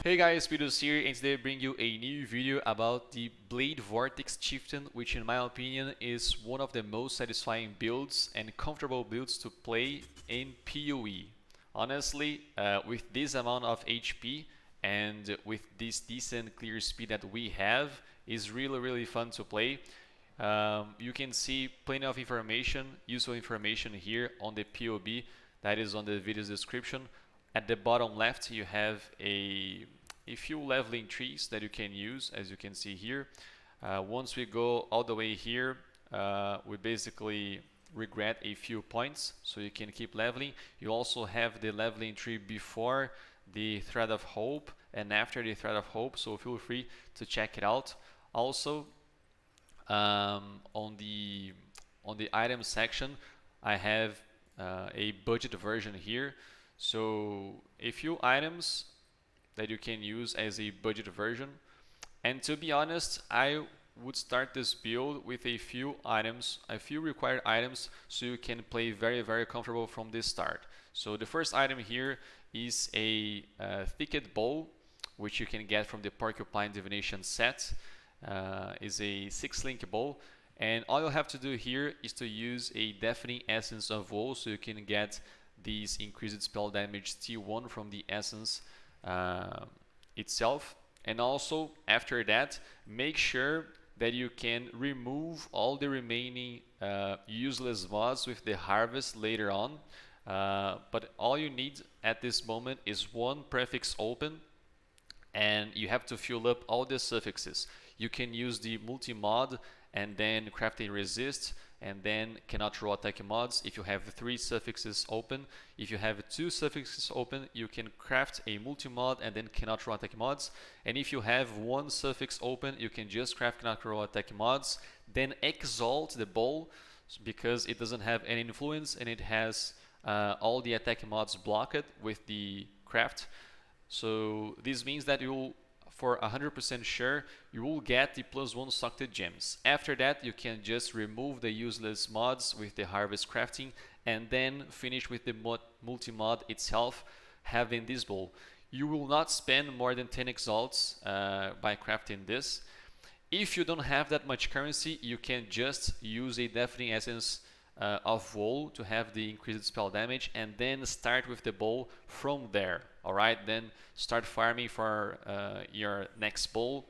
Hey guys, Speedoz here, and today I bring you a new video about the Blade Vortex Chieftain, which in my opinion is one of the most satisfying builds and comfortable builds to play in PoE. Honestly, with this amount of HP and with this decent clear speed that we have, is really fun to play. You can see plenty of information, useful information here on the PoB that is on the video's description. At the bottom left you have a few leveling trees that you can use, as you can see here. Once we go all the way here, we basically regret a few points, so you can keep leveling. You also have the leveling tree before the Thread of Hope and after the Thread of Hope, so feel free to check it out. Also, on the item section, I have a budget version here. So a few items that you can use as a budget version. And to be honest, I would start this build with a few items, a few required items, so you can play very comfortable from this start. So the first item here is a thicket bow, which you can get from the Porcupine Divination set. Is a 6-link bow, and all you have to do here is to use a Deafening Essence of Woe, so you can get these increased spell damage T1 from the essence itself. And also after that, make sure that you can remove all the remaining useless mods with the harvest later on. But all you need at this moment is one prefix open, and you have to fill up all the suffixes. You can use the multi-mod and then craft a resist, and then cannot roll attack mods if you have 3 suffixes open. If you have 2 suffixes open, you can craft a multi-mod and then cannot roll attack mods. And if you have 1 suffix open, you can just craft cannot roll attack mods, then exalt the bow because it doesn't have any influence and it has all the attack mods blocked with the craft. So this means that you'll, for 100% sure, you will get the +1 sucked gems. After that, you can just remove the useless mods with the harvest crafting and then finish with the multi-mod itself, having this bow. You will not spend more than 10 exalts by crafting this. If you don't have that much currency, you can just use a Deafening Essence of Woe to have the increased spell damage, and then start with the bow from there. Alright, then start farming for your next bow,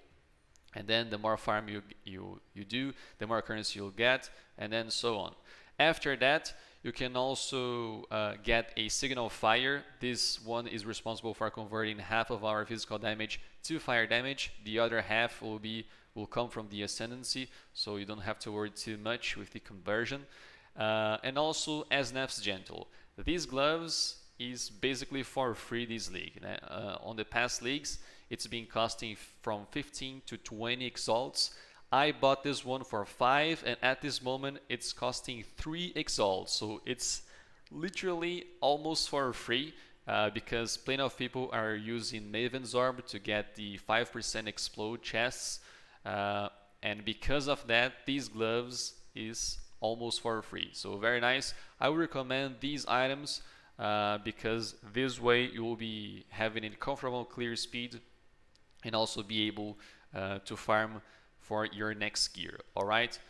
and then the more farm you do, the more currency you'll get, and then so on. After that, you can also get a Signal Fire. This one is responsible for converting half of our physical damage to fire damage. The other half will come from the Ascendancy, so you don't have to worry too much with the conversion. And also Asnaf's Gentle. These gloves is basically for free this league. On the past leagues, it's been costing from 15 to 20 exalts. I bought this one for 5, and at this moment it's costing 3 exalts. So it's literally almost for free because plenty of people are using Maven's Orb to get the 5% explode chests. And because of that, these gloves is almost for free. So very nice. I would recommend these items because this way you will be having a comfortable clear speed and also be able to farm for your next gear. Alright.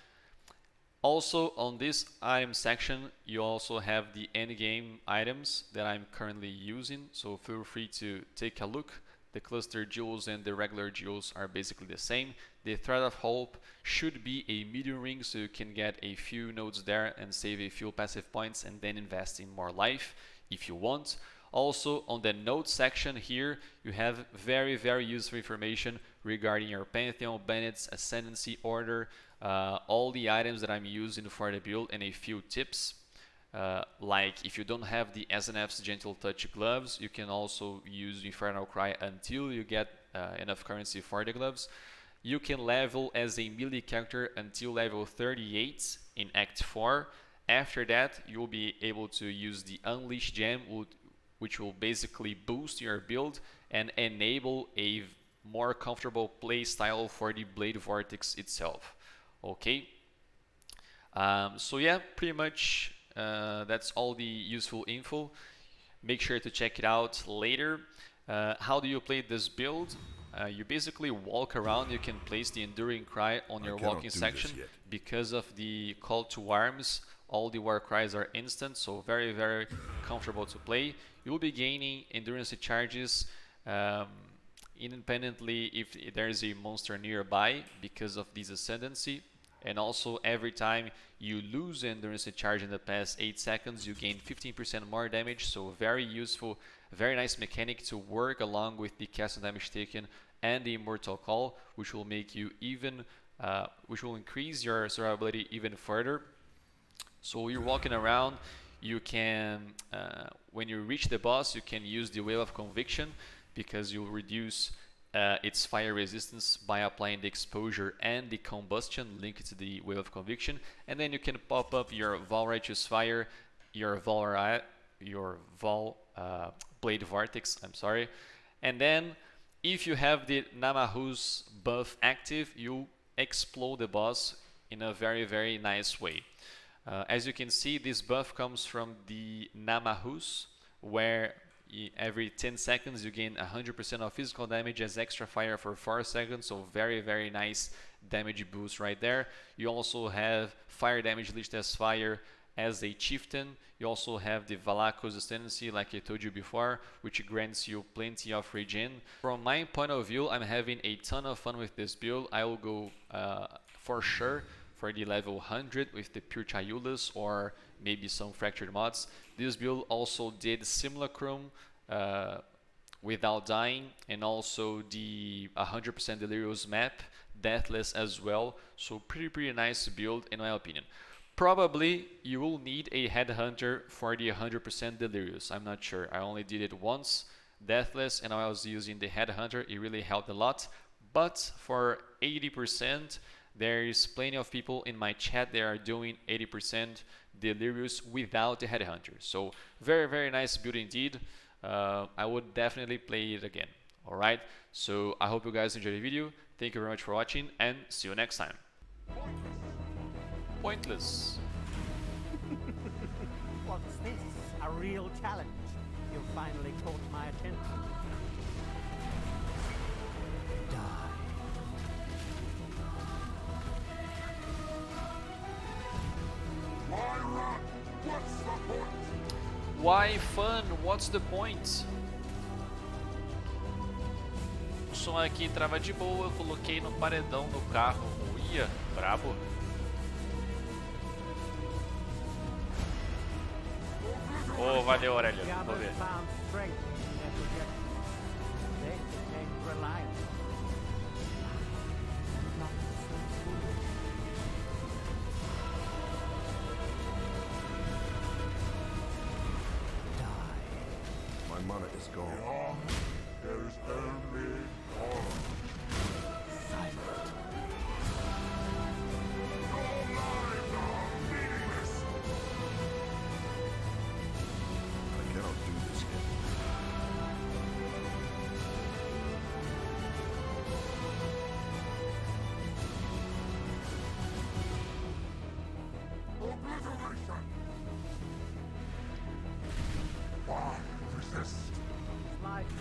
Also on this item section, you also have the endgame items that I'm currently using, so feel free to take a look. The cluster jewels and the regular jewels are basically the same. The Thread of Hope should be a medium ring, so you can get a few nodes there and save a few passive points and then invest in more life if you want. Also on the nodes section here, you have very useful information regarding your Pantheon, Bennett's, Ascendancy order, all the items that I'm using for the build, and a few tips. Like if you don't have the SNF's Gentle Touch gloves, you can also use Infernal Cry until you get enough currency for the gloves. You can level as a melee character until level 38 in Act 4. After that, you will be able to use the Unleash gem, which will basically boost your build and enable a more comfortable play style for the Blade Vortex itself. Okay, so yeah, pretty much that's all the useful info. Make sure to check it out later. How do you play this build? You basically walk around. You can place the Enduring Cry on your walking section. Because of the call to arms, all the war cries are instant, so very, very comfortable to play. You will be gaining endurance charges independently if there is a monster nearby because of this ascendancy. And also every time you lose endurance charge in the past 8 seconds, you gain 15% more damage, so very useful, very nice mechanic to work along with the castle damage taken and the immortal call, which will make you even which will increase your survivability even further. So you're walking around, you can when you reach the boss, you can use the Wave of Conviction because you'll reduce its fire resistance by applying the exposure and the combustion linked to the Wave of Conviction, and then you can pop up your Val Righteous Fire, your Blade Vortex, and then if you have the Namahu's buff active, you explode the boss in a very, very nice way. As you can see, this buff comes from the Namahus, where every 10 seconds you gain 100% of physical damage as extra fire for 4 seconds, so very, very nice damage boost right there. You also have fire damage leached as fire as a chieftain. You also have the Valako's ascendancy, like I told you before, which grants you plenty of regen. From my point of view, I'm having a ton of fun with this build. I will go for sure for the level 100 with the Pure Chayulas or maybe some fractured mods. This build also did Simulacrum without dying, and also the 100% Delirious map, Deathless as well. So pretty nice build in my opinion. Probably you will need a Headhunter for the 100% Delirious. I'm not sure. I only did it once, Deathless, and I was using the Headhunter. It really helped a lot. But for 80%, there is plenty of people in my chat that are doing 80% Delirious without the Headhunter. So very nice build indeed. I would definitely play it again. Alright, so I hope you guys enjoyed the video. Thank you very much for watching, and see you next time. Pointless. What's this? A real challenge. You finally caught my attention. Die. Why run? What's the point? Why fun? What's the point? O som aqui trava de boa, eu coloquei no paredão do carro. Uia, brabo. Oh, valeu, Aurélio. Vou ver. My mana is gone. There is only horror. Silent. Your lives are meaningless. I cannot do this yet. Obliteration. Why resist? Life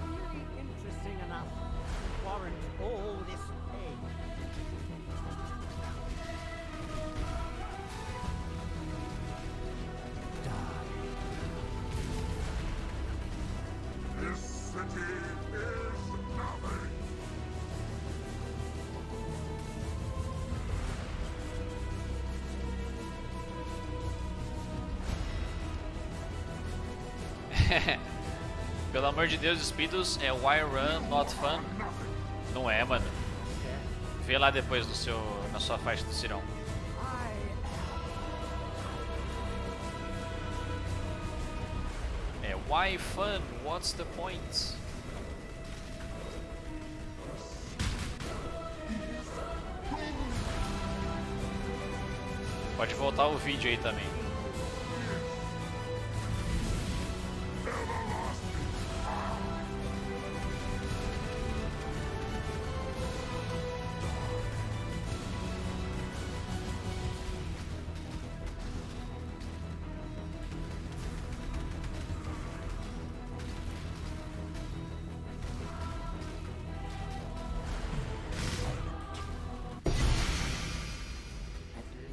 really interesting enough to warrant all this pain. This city is nothing. Pelo amor de Deus, Speedoz, é why run, not fun? Não é, mano. Vê lá depois no na sua faixa do Cirão. É why fun? What's the point? Pode voltar o vídeo aí também.